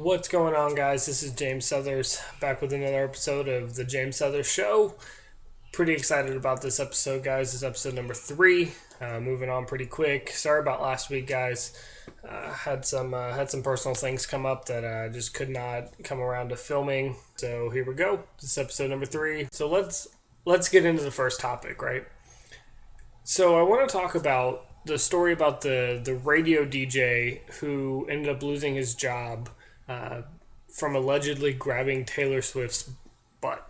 What's going on, guys? This is James Southers back with another episode of the James Southers Show. Pretty excited about this episode, guys. This is episode number 3. Moving on pretty quick. Sorry about last week, guys. Had some personal things come up that I just could not come around to filming. So here we go. This is episode number 3. So let's get into the first topic, right? So I want to talk about the story about the radio DJ who ended up losing his job uh, from allegedly grabbing Taylor Swift's butt.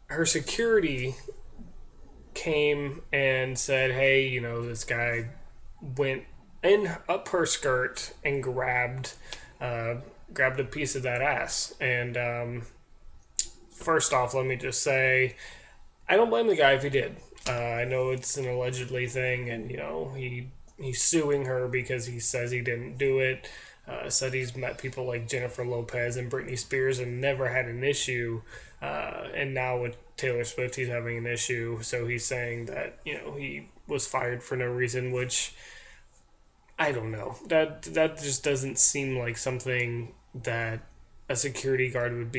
Her security came and said, "Hey, this guy went in up her skirt and grabbed a piece of that ass." And first off, let me just say, I don't blame the guy if he did. I know it's an allegedly thing, and he's suing her because he says he didn't do it. Said he's met people like Jennifer Lopez and Britney Spears and never had an issue. And now with Taylor Swift, he's having an issue. So he's saying that he was fired for no reason, which I don't know. That just doesn't seem like something that a security guard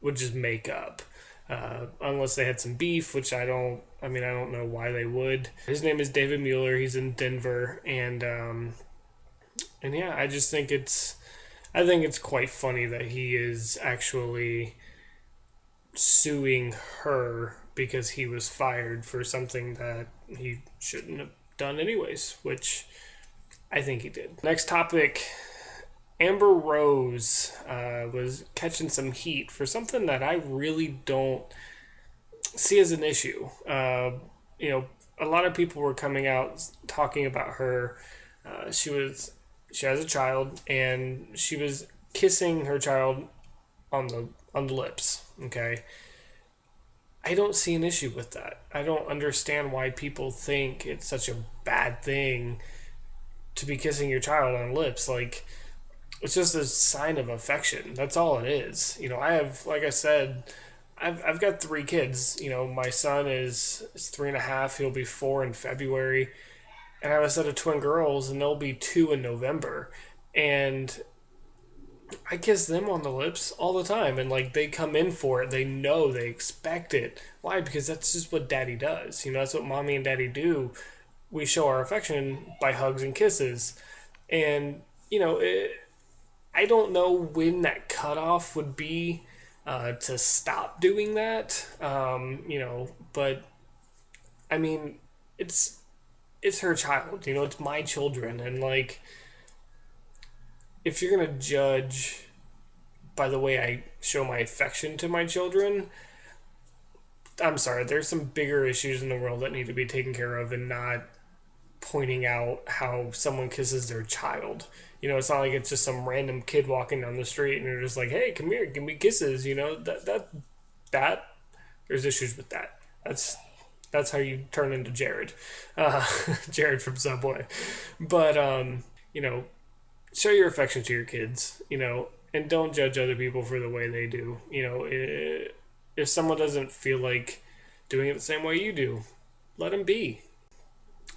would just make up. Unless they had some beef, which I don't. I mean, I don't know why they would. His name is David Mueller. He's in Denver, and yeah, I think it's quite funny that he is actually suing her because he was fired for something that he shouldn't have done anyways, which I think he did. Next topic. Amber Rose was catching some heat for something that I really don't see as an issue. A lot of people were coming out talking about her. She has a child, and she was kissing her child on the lips. Okay, I don't see an issue with that. I don't understand why people think it's such a bad thing to be kissing your child on the lips. Like, it's just a sign of affection. That's all it is. I have, like I said, I've got 3 kids. My son is 3.5. He'll be 4 in February. And I have a set of twin girls, and they'll be 2 in November. And I kiss them on the lips all the time. And, like, they come in for it. They know, they expect it. Why? Because that's just what daddy does. That's what mommy and daddy do. We show our affection by hugs and kisses. And, I don't know when that cutoff would be to stop doing that. But I mean, it's her child. It's my children, and like, if you're gonna judge by the way I show my affection to my children, I'm sorry. There's some bigger issues in the world that need to be taken care of, and not pointing out how someone kisses their child. It's not like it's just some random kid walking down the street and you're just like, "Hey, come here, give me kisses." That there's issues with that. That's how you turn into Jared, Jared from Subway. But show your affection to your kids. And don't judge other people for the way they do. If someone doesn't feel like doing it the same way you do, let them be.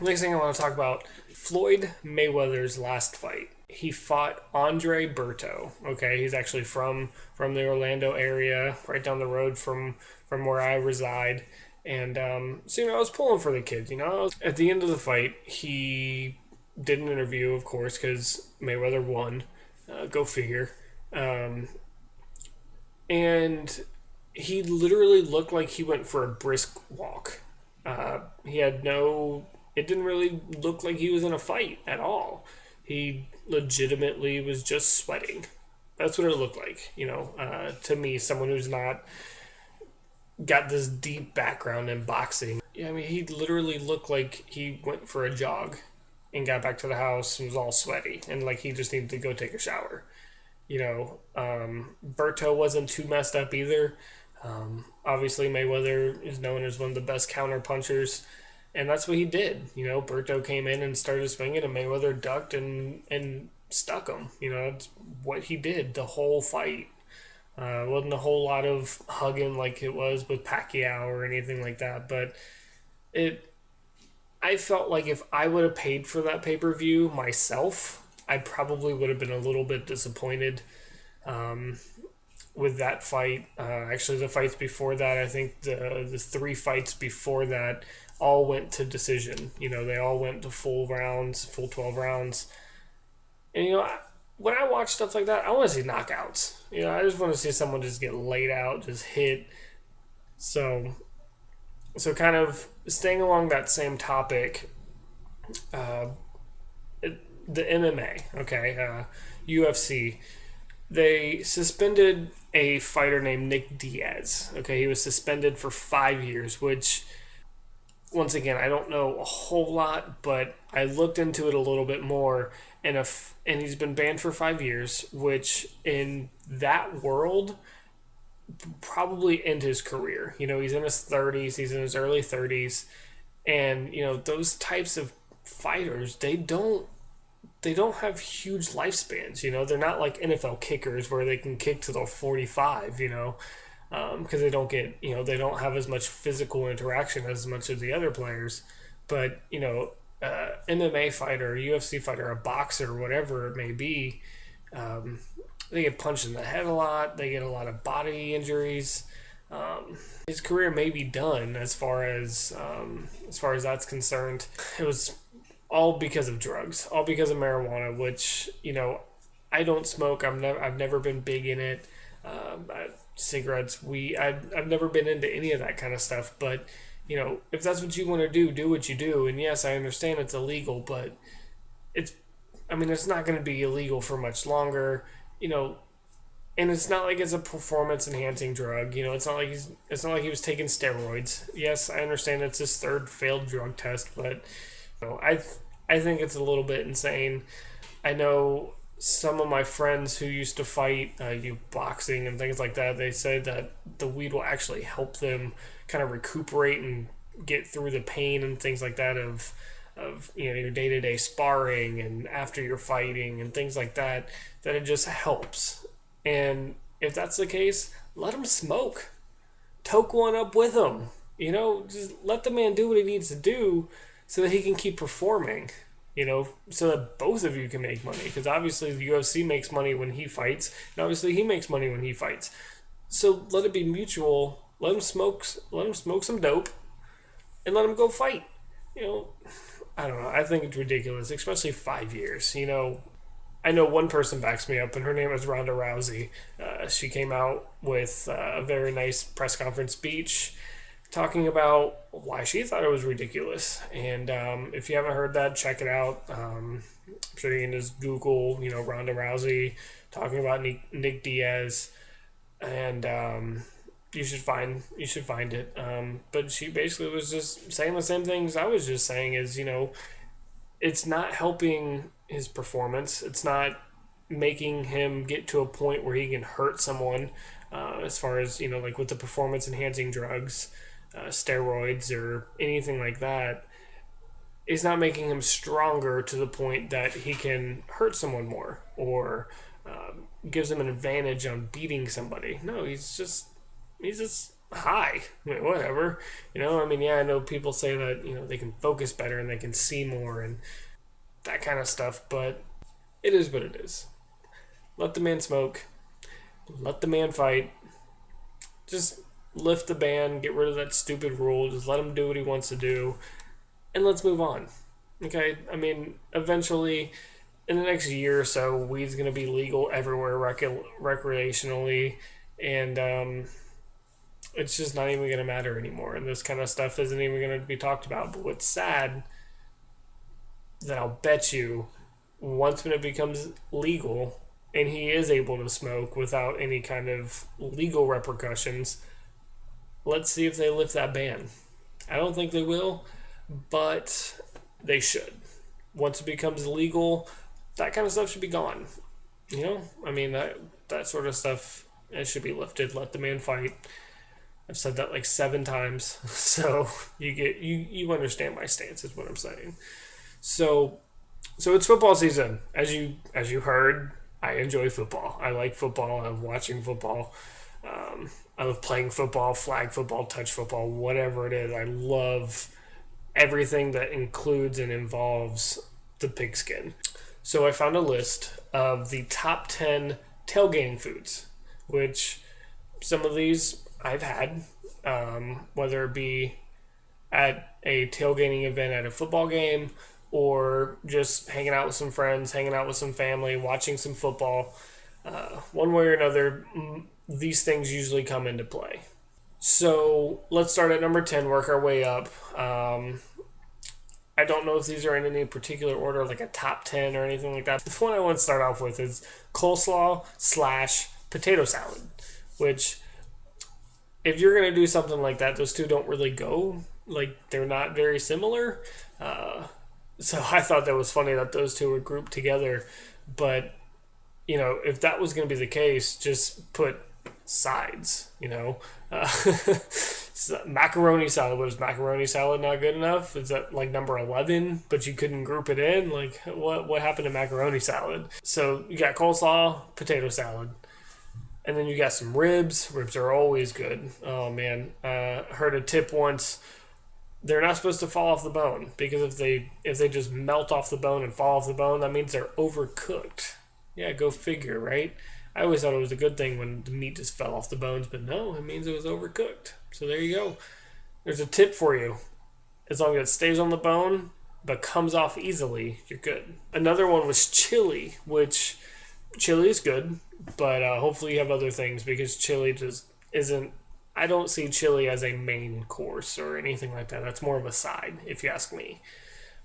Next thing I want to talk about, Floyd Mayweather's last fight. He fought Andre Berto. Okay, he's actually from the Orlando area, right down the road from where I reside. And so I was pulling for the kid. At the end of the fight, he did an interview, of course, because Mayweather won. Go figure. And he literally looked like he went for a brisk walk. He had no. It didn't really look like he was in a fight at all. He legitimately was just sweating. That's what it looked like, to me, someone who's not got this deep background in boxing. Yeah, I mean, he literally looked like he went for a jog and got back to the house and was all sweaty and like he just needed to go take a shower. Berto wasn't too messed up either. Obviously, Mayweather is known as one of the best counter punchers. And that's what he did. Berto came in and started swinging, and Mayweather ducked and stuck him. It's what he did the whole fight. Wasn't a whole lot of hugging like it was with Pacquiao or anything like that. But I felt like if I would have paid for that pay-per-view myself, I probably would have been a little bit disappointed. with that fight. Actually, the fights before that, I think the three fights before that all went to decision. They all went to full rounds, full 12 rounds. And when I watch stuff like that, I want to see knockouts. I just want to see someone just get laid out, just hit. So, kind of staying along that same topic, uh, the MMA, okay, UFC, they suspended a fighter named Nick Diaz. Okay, he was suspended for 5 years, which, once again, I don't know a whole lot, but I looked into it a little bit more, and he's been banned for 5 years, which in that world probably end his career. He's in his 30s, he's in his early 30s, and those types of fighters, they don't have huge lifespans. They're not like NFL kickers where they can kick to the 45. Because they don't get they don't have as much physical interaction as much as the other players. But MMA fighter, UFC fighter, a boxer, whatever it may be, they get punched in the head a lot. They get a lot of body injuries. His career may be done as far as that's concerned. It was all because of drugs, all because of marijuana, which I don't smoke. I've never been big in it. Cigarettes, I've never been into any of that kind of stuff. But if that's what you want to do what you do. And yes, I understand it's illegal, but it's not going to be illegal for much longer. And it's not like it's a performance enhancing drug. It's not like he was taking steroids. Yes, I understand it's his third failed drug test, but I think it's a little bit insane. I know some of my friends who used to fight, do boxing and things like that. They said that the weed will actually help them kind of recuperate and get through the pain and things like that of your day to day sparring and after you're fighting and things like that. That it just helps. And if that's the case, let him smoke. Toke one up with him. Just let the man do what he needs to do so that he can keep performing. So that both of you can make money. Because obviously the UFC makes money when he fights, and obviously he makes money when he fights. So let it be mutual. Let him smoke some dope, and let him go fight. I don't know. I think it's ridiculous, especially 5 years. I know one person backs me up, and her name is Ronda Rousey. She came out with a very nice press conference speech talking about why she thought it was ridiculous. And if you haven't heard that, check it out. I'm sure you can just Google, Ronda Rousey talking about Nick Diaz, and you should find it. But she basically was just saying the same things I was just saying. Is it's not helping his performance. It's not making him get to a point where he can hurt someone. As far as like with the performance enhancing drugs, steroids or anything like that, is not making him stronger to the point that he can hurt someone more or gives him an advantage on beating somebody. No, he's just high. Whatever. I know people say that they can focus better and they can see more and that kind of stuff, but it is what it is. Let the man smoke. Let the man fight. Just lift the ban, get rid of that stupid rule, just let him do what he wants to do, and let's move on. Okay? Eventually, in the next year or so, weed's going to be legal everywhere recreationally, and it's just not even going to matter anymore, and this kind of stuff isn't even going to be talked about. But what's sad, that I'll bet you, once when it becomes legal, and he is able to smoke without any kind of legal repercussions, let's see if they lift that ban. I don't think they will, but they should. Once it becomes legal, that kind of stuff should be gone. That sort of stuff, it should be lifted. Let the man fight. I've said that like 7 times, so you understand my stance is what I'm saying. So it's football season. As you heard, I enjoy football. I like football. I love watching football. I love playing football, flag football, touch football, whatever it is. I love everything that includes and involves the pigskin. So I found a list of the top 10 tailgating foods, which some of these I've had, whether it be at a tailgating event at a football game or just hanging out with some friends, hanging out with some family, watching some football. One way or another, these things usually come into play. So let's start at number 10, work our way up. I don't know if these are in any particular order, like a top 10 or anything like that. The one I want to start off with is coleslaw slash potato salad, which, if you're going to do something like that, those two don't really go. Like, they're not very similar. So I thought that was funny that those two were grouped together. But, if that was going to be the case, just put sides, So macaroni salad. Was macaroni salad not good enough? Is that like number 11, but you couldn't group it in? Like, what happened to macaroni salad? So you got coleslaw, potato salad. And then you got some ribs. Ribs are always good. Oh, man. Heard a tip once. They're not supposed to fall off the bone, because if they just melt off the bone and fall off the bone, that means they're overcooked. Yeah, go figure, right? I always thought it was a good thing when the meat just fell off the bones, but no, it means it was overcooked. So there you go. There's a tip for you. As long as it stays on the bone but comes off easily, you're good. Another one was chili, which chili is good, but hopefully you have other things, because chili just isn't. I don't see chili as a main course or anything like that. That's more of a side, if you ask me.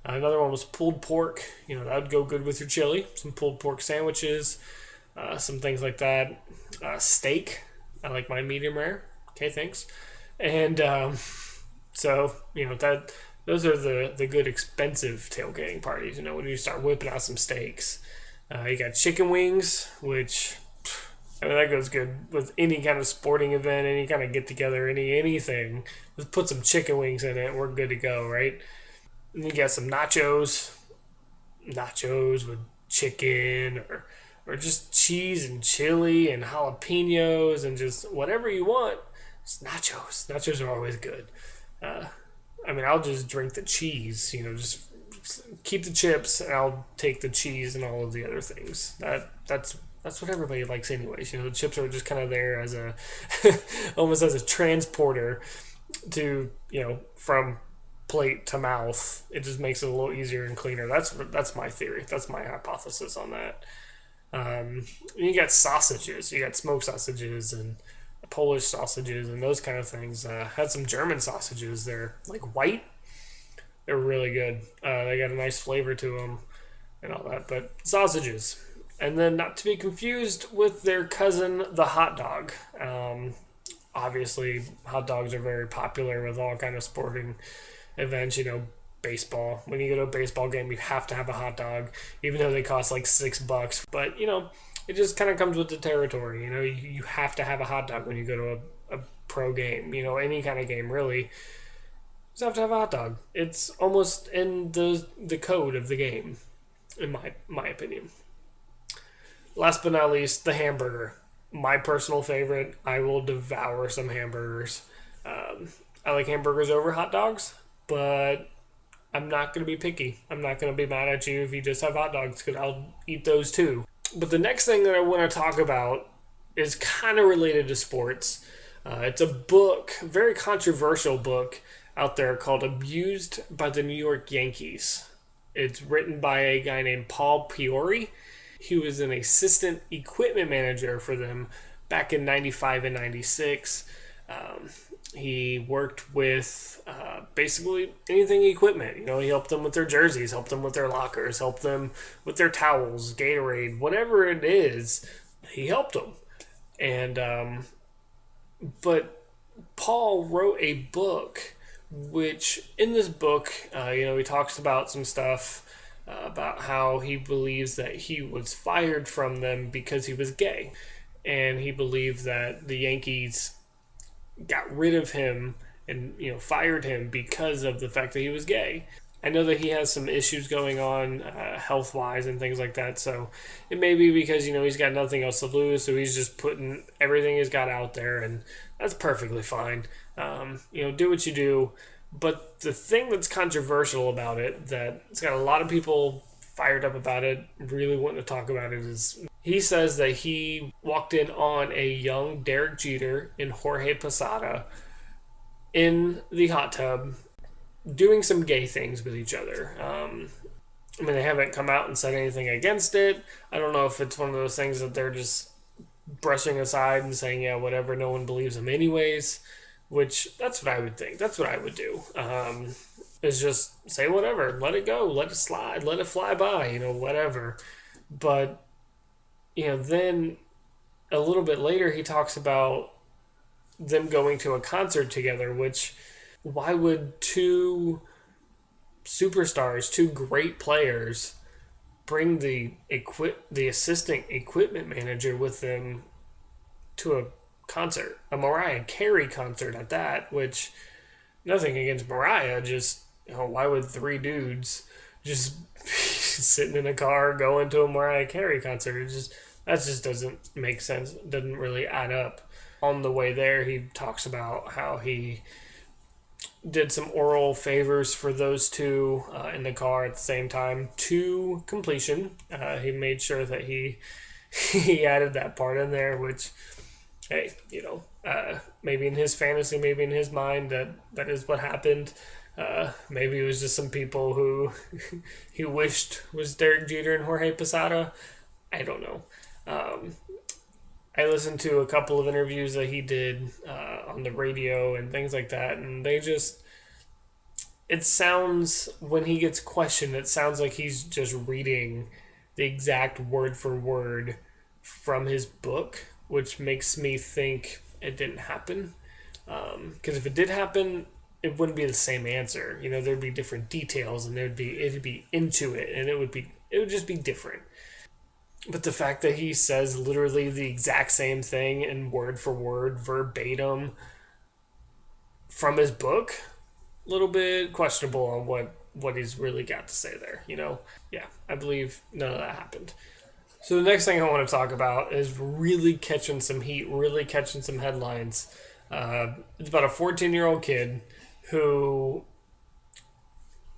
Another one was pulled pork. That would go good with your chili. Some pulled pork sandwiches, some things like that. Steak. I like mine medium rare. Okay, thanks. And so that those are the good expensive tailgating parties. When you start whipping out some steaks. You got chicken wings, which that goes good with any kind of sporting event, any kind of get together, anything. Just put some chicken wings in it, we're good to go, right? And you got some nachos with chicken or just cheese and chili and jalapenos and just whatever you want. Just nachos. Nachos are always good. I'll just drink the cheese. Just keep the chips, and I'll take the cheese and all of the other things. That's what everybody likes anyways. The chips are just kind of there as a almost as a transporter to from plate to mouth. It just makes it a little easier and cleaner. That's my theory. That's my hypothesis on that. You got sausages. You got smoked sausages and Polish sausages and those kind of things. Had some German sausages. They're like white. They're really good. They got a nice flavor to them and all that. But sausages. And then not to be confused with their cousin, the hot dog. Obviously, hot dogs are very popular with all kind of sporting events. Baseball. When you go to a baseball game, you have to have a hot dog, even though they cost like $6. But it just kind of comes with the territory. You have to have a hot dog when you go to a pro game. Any kind of game really. You just have to have a hot dog. It's almost in the code of the game, in my opinion. Last but not least, the hamburger. My personal favorite. I will devour some hamburgers. I like hamburgers over hot dogs, but I'm not going to be picky. I'm not going to be mad at you if you just have hot dogs, because I'll eat those too. But the next thing that I want to talk about is kind of related to sports. It's a book, a very controversial book out there called Abused by the New York Yankees. It's written by a guy named Paul Priore. He was an assistant equipment manager for them back in 95 and 96. He worked with basically anything equipment. He helped them with their jerseys, helped them with their lockers, helped them with their towels, Gatorade, whatever it is, he helped them. And but Paul wrote a book, which in this book, he talks about some stuff about how he believes that he was fired from them because he was gay. And he believed that the Yankees got rid of him and fired him because of the fact that he was gay. I know that he has some issues going on health wise and things like that, so it may be because he's got nothing else to lose, so he's just putting everything he's got out there, and that's perfectly fine. Do what you do. But the thing that's controversial about it, that it's got a lot of people fired up about it, really wanting to talk about it, is He says that he walked in on a young Derek Jeter and Jorge Posada in the hot tub doing some gay things with each other. I mean, they haven't come out and said anything against it. I don't know if it's one of those things that they're just brushing aside and saying, yeah, whatever, no one believes them anyways, which that's what I would think. That's what I would do. Is just say whatever, let it go, let it slide, let it fly by, whatever. But, then a little bit later, he talks about them going to a concert together, which why would two superstars, two great players, bring the assistant equipment manager with them to a concert, a Mariah Carey concert at that? Which, nothing against Mariah, just why would three dudes just be sitting in a car going to a Mariah Carey concert? That just doesn't make sense. It doesn't really add up. On the way there, he talks about how he did some oral favors for those two in the car at the same time to completion. He made sure that he he added that part in there, which, hey, maybe in his fantasy, maybe in his mind, that is what happened. Maybe it was just some people who he wished was Derek Jeter and Jorge Posada. I don't know. I listened to a couple of interviews that he did on the radio and things like that, and it sounds, when he gets questioned, it sounds like he's just reading the exact word for word from his book, which makes me think it didn't happen. Because if it did happen, it wouldn't be the same answer. There'd be different details, and it'd be into it, and it would just be different. But the fact that he says literally the exact same thing in word for word, verbatim, from his book, a little bit questionable on what he's really got to say there. Yeah, I believe none of that happened. So the next thing I want to talk about is really catching some heat, really catching some headlines. It's about a 14-year-old kid who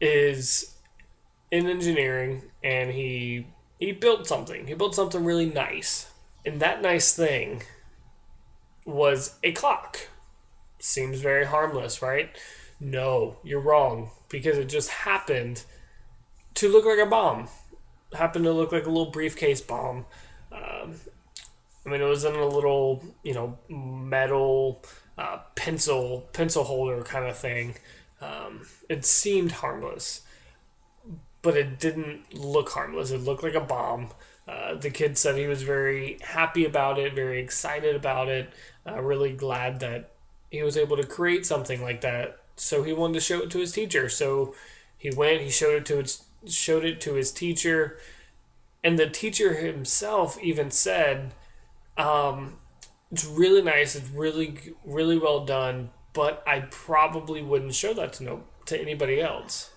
is in engineering, and he built something. He built something really nice. And that nice thing was a clock. Seems very harmless, right? No, you're wrong. Because it just happened to look like a bomb. Happened to look like a little briefcase bomb. It was in a little, metal pencil holder kind of thing. It seemed harmless, but it didn't look harmless. It looked like a bomb. The kid said he was very happy about it, very excited about it, really glad that he was able to create something like that. So he wanted to show it to his teacher. So he went, he showed it to his teacher, and the teacher himself even said, "It's really nice. It's really, really well done. But I probably wouldn't show that to anybody else."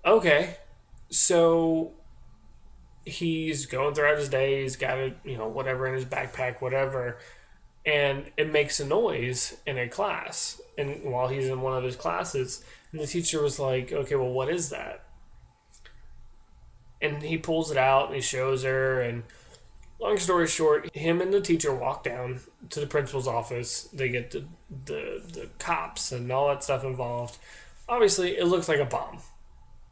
Okay, so he's going throughout his day. He's got it, whatever in his backpack, whatever, and it makes a noise in a class. And while he's in one of his classes, and the teacher was like, "Okay, well, what is that?" And he pulls it out and he shows her. And long story short, him and the teacher walk down to the principal's office. They get the cops and all that stuff involved. Obviously, it looks like a bomb,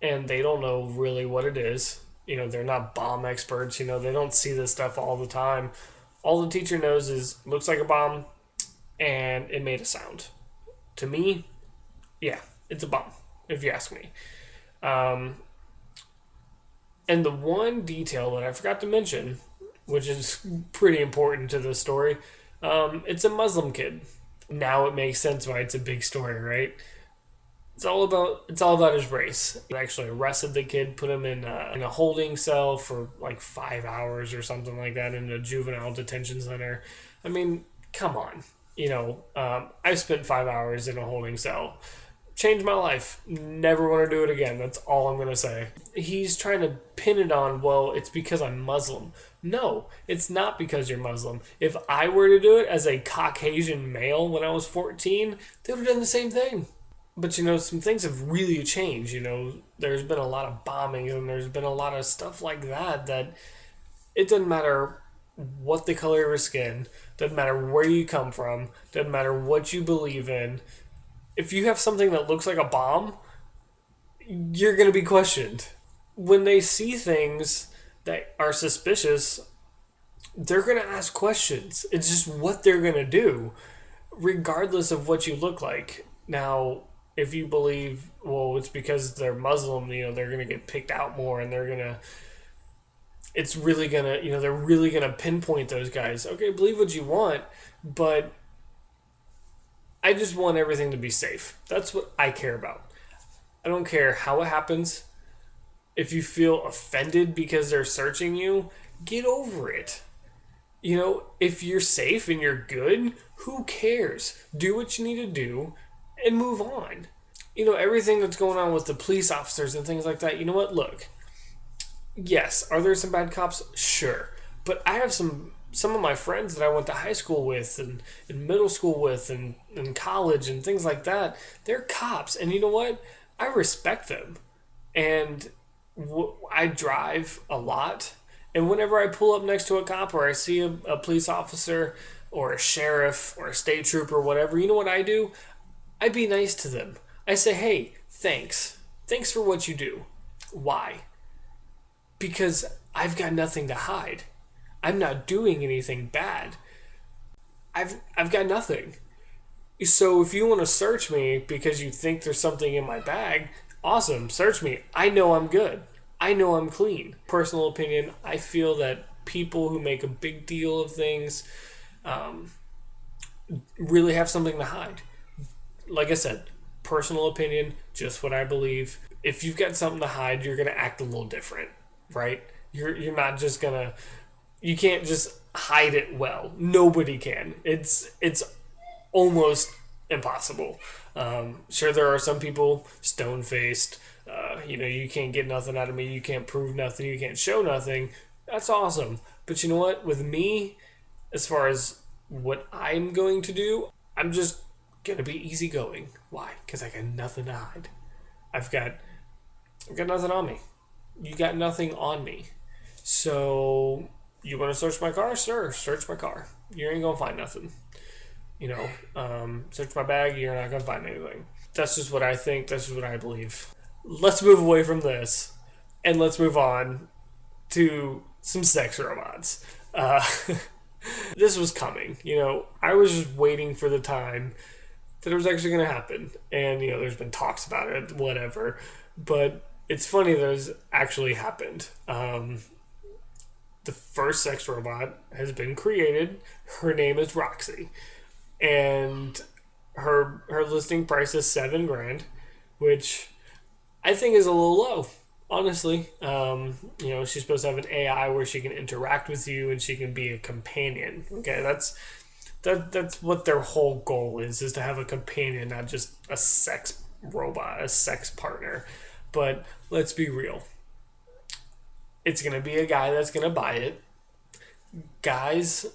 and they don't know really what it is. They're not bomb experts. They don't see this stuff all the time. All the teacher knows is looks like a bomb, and it made a sound. To me, yeah, it's a bomb, if you ask me. And the one detail that I forgot to mention, which is pretty important to this story, it's a Muslim kid. Now it makes sense why it's a big story, right? It's all about his race. They actually arrested the kid, put him in a holding cell for like 5 hours or something like that in a juvenile detention center. I mean, come on. I spent 5 hours in a holding cell. Changed my life. Never want to do it again. That's all I'm going to say. He's trying to pin it on, well, it's because I'm Muslim. No, it's not because you're Muslim. If I were to do it as a Caucasian male when I was 14, they would have done the same thing. But, some things have really changed. There's been a lot of bombings, and there's been a lot of stuff like that It doesn't matter what the color of your skin, doesn't matter where you come from, doesn't matter what you believe in. If you have something that looks like a bomb, you're going to be questioned. When they see things that are suspicious, they're going to ask questions. It's just what they're going to do, regardless of what you look like. Now, if you believe, well, it's because they're Muslim, they're going to get picked out more and they're going to, it's really going to, they're really going to pinpoint those guys. Okay, believe what you want, but I just want everything to be safe. That's what I care about. I don't care how it happens. If you feel offended because they're searching you, get over it. If you're safe and you're good, who cares? Do what you need to do and move on. Everything that's going on with the police officers and things like that, you know what? Look, yes, are there some bad cops? Sure. But I have some of my friends that I went to high school with and middle school with and college and things like that. They're cops. And you know what? I respect them. And I drive a lot. And whenever I pull up next to a cop or I see a police officer or a sheriff or a state trooper or whatever, you know what I do? I be nice to them. I say, hey, thanks. Thanks for what you do. Why? Because I've got nothing to hide. I'm not doing anything bad. I've got nothing. So if you want to search me because you think there's something in my bag, awesome, search me. I know I'm good. I know I'm clean. Personal opinion, I feel that people who make a big deal of things really have something to hide. Like I said, personal opinion, just what I believe. If you've got something to hide, you're gonna act a little different, right? You're not just gonna, you can't just hide it well. Nobody can. It's almost impossible. Sure, there are some people stone faced. You can't get nothing out of me. You can't prove nothing. You can't show nothing. That's awesome. But you know what? With me, as far as what I'm going to do, I'm just gonna be easygoing. Why? Because I got nothing to hide. I've got nothing on me. You got nothing on me. So you want to search my car? Sure, search my car. You ain't gonna find nothing. Search my bag. You're not gonna find anything. That's just what I think. That's just what I believe. Let's move away from this, and let's move on to some sex robots. This was coming. I was just waiting for the time that it was actually going to happen. And, there's been talks about it, whatever. But it's funny that it's actually happened. The first sex robot has been created. Her name is Roxy. And her listing price is $7,000, which I think is a little low, honestly. She's supposed to have an AI where she can interact with you and she can be a companion. Okay, that's what their whole goal is to have a companion, not just a sex robot, a sex partner. But let's be real. It's going to be a guy that's going to buy it. Guys,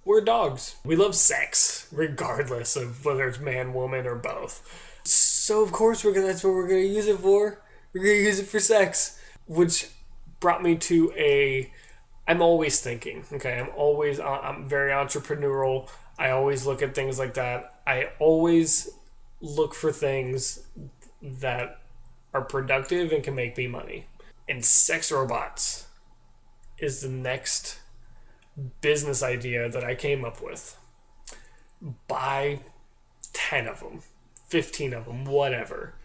we're dogs. We love sex, regardless of whether it's man, woman, or both. So of course that's what we're gonna use it for. We're gonna use it for sex. Which brought me to I'm always thinking, okay, I'm very entrepreneurial. I always look at things like that. I always look for things that are productive and can make me money. And sex robots is the next business idea that I came up with. Buy 10 of them, 15 of them, whatever.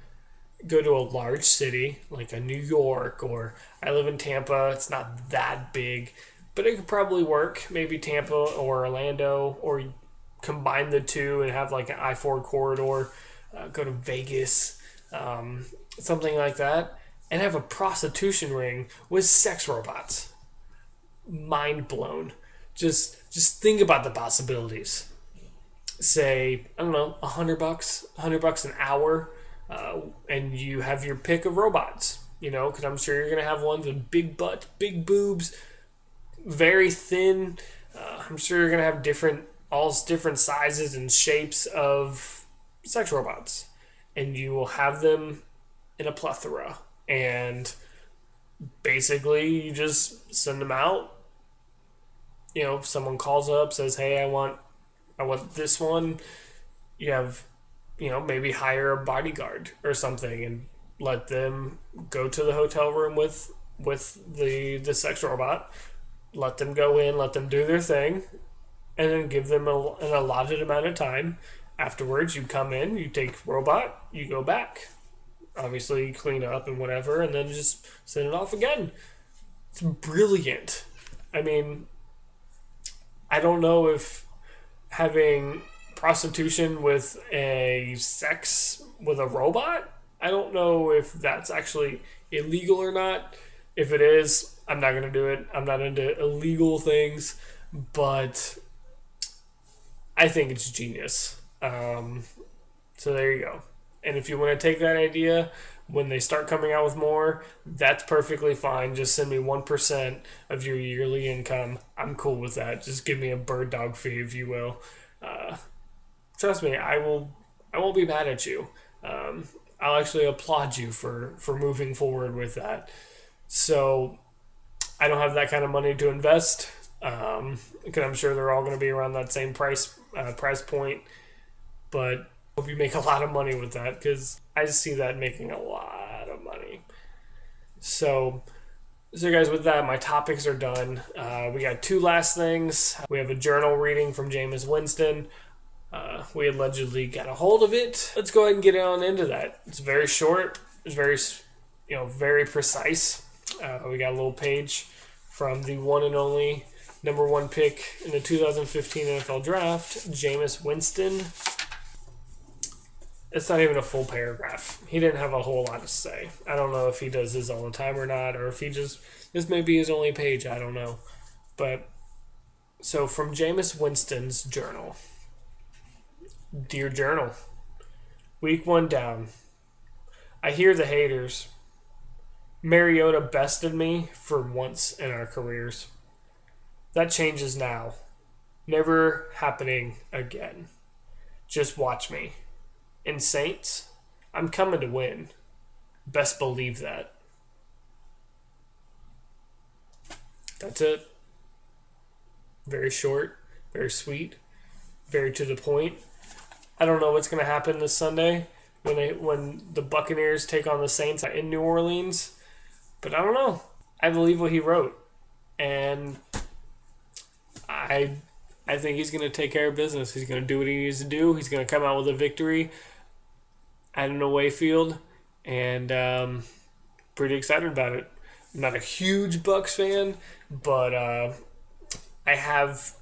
Go to a large city like a New York, or I live in Tampa. It's not that big, but it could probably work. Maybe Tampa or Orlando, or combine the two and have like an I-4 corridor. Go to Vegas, something like that, and have a prostitution ring with sex robots. Mind blown. Just think about the possibilities. Say, I don't know, $100 an hour, and you have your pick of robots, because I'm sure you're going to have ones with big butts, big boobs, very thin. I'm sure you're going to have all different sizes and shapes of sex robots, and you will have them in a plethora. And basically, you just send them out, if someone calls up, says, "Hey, I want this one," you have, maybe hire a bodyguard or something and let them go to the hotel room with the sex robot. Let them go in, let them do their thing, and then give them an allotted amount of time. Afterwards, you come in, you take robot, you go back. Obviously, clean up and whatever, and then just send it off again. It's brilliant. I mean, I don't know if having prostitution with a sex with a robot, I don't know if that's actually illegal or not. If it is, I'm not going to do it. I'm not into illegal things, but I think it's genius. So there you go. And if you want to take that idea, when they start coming out with more, that's perfectly fine. Just send me 1% of your yearly income. I'm cool with that. Just give me a bird dog fee, if you will. Uh, Trust me, I will. I won't be mad at you. I'll actually applaud you for moving forward with that. So I don't have that kind of money to invest, because I'm sure they're all going to be around that same price point. But I hope you make a lot of money with that, because I see that making a lot of money. So, guys, with that, my topics are done. We got two last things. We have a journal reading from Jameis Winston. We allegedly got a hold of it. Let's go ahead and get on into that. It's very short. It's very precise. We got a little page from the one and only number one pick in the 2015 NFL Draft, Jameis Winston. It's not even a full paragraph. He didn't have a whole lot to say. I don't know if he does this all the time or not, or if this may be his only page. I don't know. But, so from Jameis Winston's journal. Dear Journal, week 1 down. I hear the haters. Mariota bested me for once in our careers. That changes now. Never happening again. Just watch me. And Saints, I'm coming to win. Best believe that. That's it. Very short, very sweet, very to the point. I don't know what's going to happen this Sunday when the Buccaneers take on the Saints in New Orleans, but I don't know. I believe what he wrote, and I think he's going to take care of business. He's going to do what he needs to do. He's going to come out with a victory at an away field, and pretty excited about it. I'm not a huge Bucs fan, but I have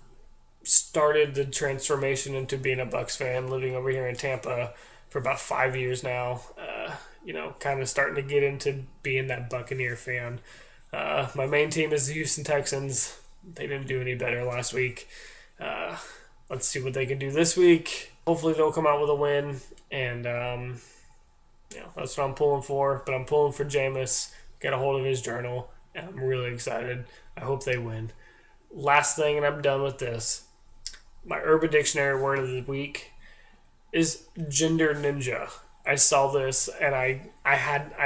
started the transformation into being a Bucs fan, living over here in Tampa for about 5 years now. Kind of starting to get into being that Buccaneer fan. My main team is the Houston Texans. They didn't do any better last week. Let's see what they can do this week. Hopefully they'll come out with a win, and that's what I'm pulling for. But I'm pulling for Jameis. Get a hold of his journal, and I'm really excited. I hope they win. Last thing, and I'm done with this. My Urban Dictionary word of the week is gender ninja. I saw this and I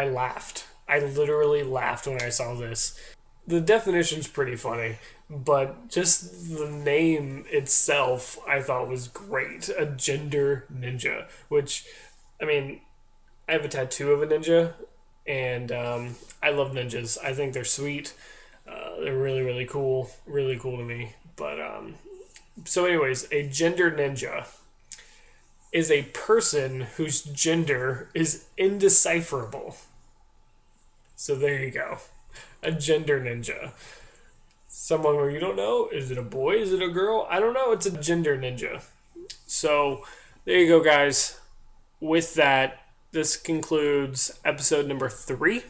laughed. I literally laughed when I saw this. The definition's pretty funny, but just the name itself I thought was great. A gender ninja, which, I mean, I have a tattoo of a ninja, and I love ninjas. I think they're sweet. They're really, really cool. Really cool to me. But so anyways, a gender ninja is a person whose gender is indecipherable. So there you go. A gender ninja. Someone where you don't know, is it a boy, is it a girl? I don't know, it's a gender ninja. So there you go, guys. With that, this concludes episode number 3.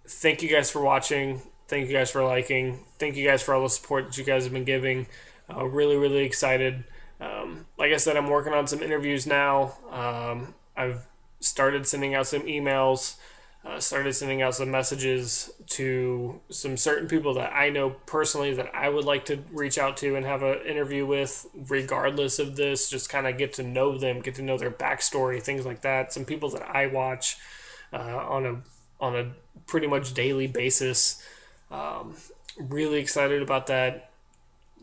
Thank you guys for watching. Thank you guys for liking. Thank you guys for all the support that you guys have been giving. Really, really excited. Like I said, I'm working on some interviews now. I've started sending out some emails, started sending out some messages to some certain people that I know personally that I would like to reach out to and have an interview with, regardless of this. Just kind of get to know them, get to know their backstory, things like that. Some people that I watch on a pretty much daily basis. Really excited about that.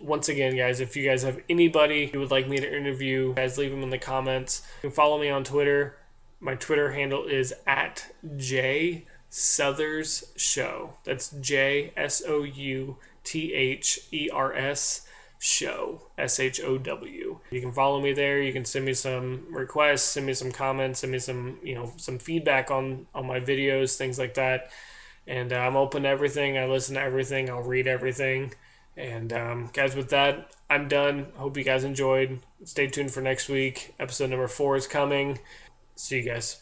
Once again, guys, if you guys have anybody who would like me to interview, guys, leave them in the comments. You can follow me on Twitter. My Twitter handle is at JSouthersShow. That's JSOUTHERS show, SHOW. You can follow me there. You can send me some requests, send me some comments, send me some some feedback on my videos, things like that. And I'm open to everything. I listen to everything. I'll read everything. And guys, with that, I'm done. Hope you guys enjoyed. Stay tuned for next week. Episode number 4 is coming. See you guys.